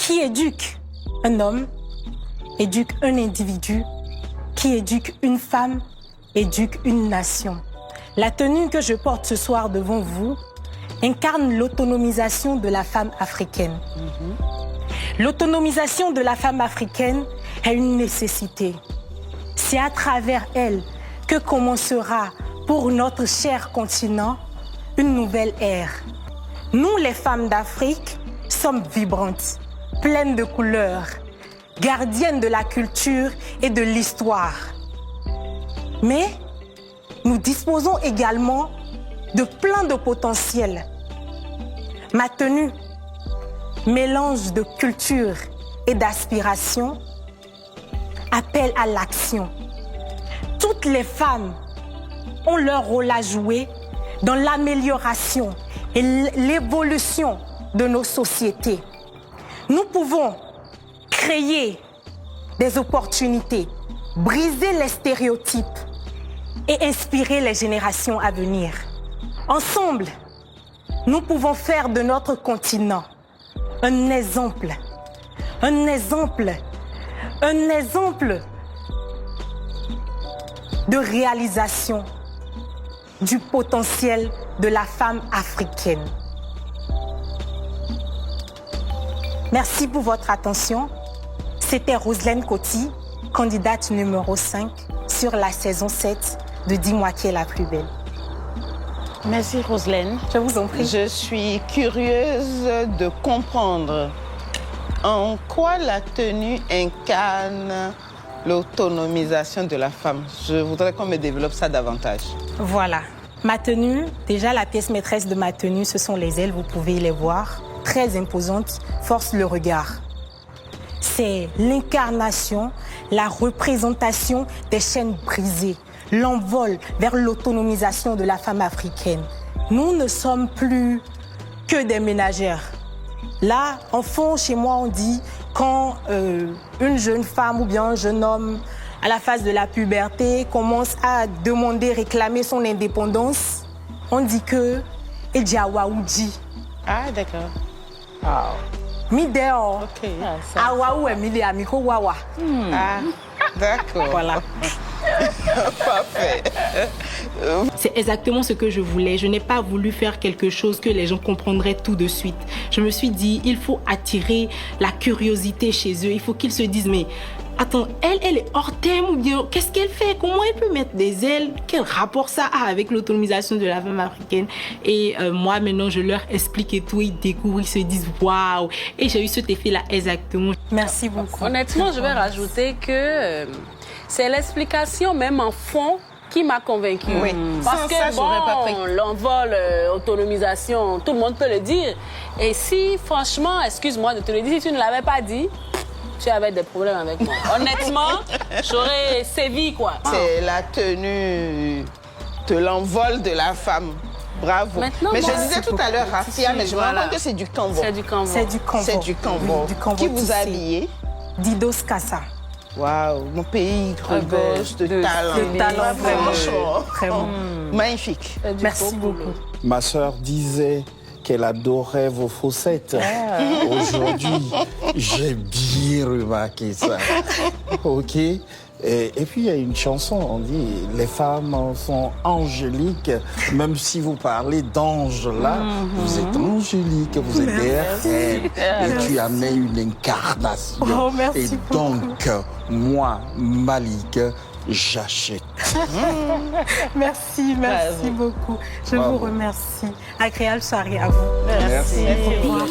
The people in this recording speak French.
qui éduque un homme, éduque un individu, qui éduque une femme, éduque une nation. La tenue que je porte ce soir devant vous incarne l'autonomisation de la femme africaine. L'autonomisation de la femme africaine est une nécessité. C'est à travers elle que commencera pour notre cher continent une nouvelle ère. Nous, les femmes d'Afrique, sommes vibrantes, pleines de couleurs, gardiennes de la culture et de l'histoire. Mais nous disposons également de plein de potentiel. Ma tenue, mélange de culture et d'aspiration, appelle à l'action. Toutes les femmes ont leur rôle à jouer dans l'amélioration et l'évolution de nos sociétés. Nous pouvons créer des opportunités, briser les stéréotypes et inspirer les générations à venir. Ensemble, nous pouvons faire de notre continent un exemple de réalisation du potentiel de la femme africaine. Merci pour votre attention. C'était Roselaine Coty, candidate numéro 5 sur la saison 7 de Dis-moi qui est la plus belle. Merci Roselaine. Je vous en prie. Je suis curieuse de comprendre en quoi la tenue incarne l'autonomisation de la femme. Je voudrais qu'on me développe ça davantage. Voilà. Ma tenue, déjà la pièce maîtresse de ma tenue, ce sont les ailes, vous pouvez les voir. Très imposantes, force le regard. C'est l'incarnation, la représentation des chaînes brisées, l'envol vers l'autonomisation de la femme africaine. Nous ne sommes plus que des ménagères. Là, en fond, chez moi, on dit quand une jeune femme ou bien un jeune homme à la phase de la puberté commence à demander, réclamer son indépendance, on dit que il dit awaouji. Ah, d'accord. Mideo. Ok. Awaou et mili amiko wawa. Ah, d'accord. Voilà. Parfait. C'est exactement ce que je voulais. Je n'ai pas voulu faire quelque chose que les gens comprendraient tout de suite. Je me suis dit, il faut attirer la curiosité chez eux. Il faut qu'ils se disent, mais attends, elle est hors thème ou bien qu'est-ce qu'elle fait? Comment elle peut mettre des ailes? Quel rapport ça a avec l'autonomisation de la femme africaine? Et moi, maintenant, je leur explique et tout. Ils découvrent, ils se disent, waouh! Et j'ai eu cet effet-là exactement. Merci beaucoup. Honnêtement, je vais rajouter que c'est l'explication même en fond qui m'a convaincue. Oui. Parce Sans que ça, j'aurais pas pris. l'envol, autonomisation, tout le monde peut le dire. Et si, franchement, excuse-moi de te le dire, si tu ne l'avais pas dit, tu avais des problèmes avec moi. Honnêtement, j'aurais sévi, quoi. C'est la tenue de l'envol de la femme. Bravo. Maintenant, mais moi, je disais tout à l'heure, Rafia, mais je me rends Voilà. compte que c'est du Cambo. C'est du Cambo. C'est du Cambo. C'est du Cambo. Oui, du Cambo Qui vous tissé. a habillé? Didos Kassa. Waouh, mon pays regorge de talent. de talent, Vraiment vraiment. chaud. Vraiment. Magnifique. C'est du Merci beau beaucoup. boulot. Ma sœur disait qu'elle adorait vos faussettes. Aujourd'hui, j'ai bien remarqué ça. OK. Et puis, il y a une chanson, on dit, les femmes sont angéliques. Même si vous parlez d'ange là, vous êtes angélique, vous êtes derrière elle. Et tu amènes une incarnation. Oh, merci Et beaucoup. donc, moi, Malik, j'achète. Merci Bravo. beaucoup. Je Bravo. vous remercie. Agréable soirée à vous. Merci. Au revoir.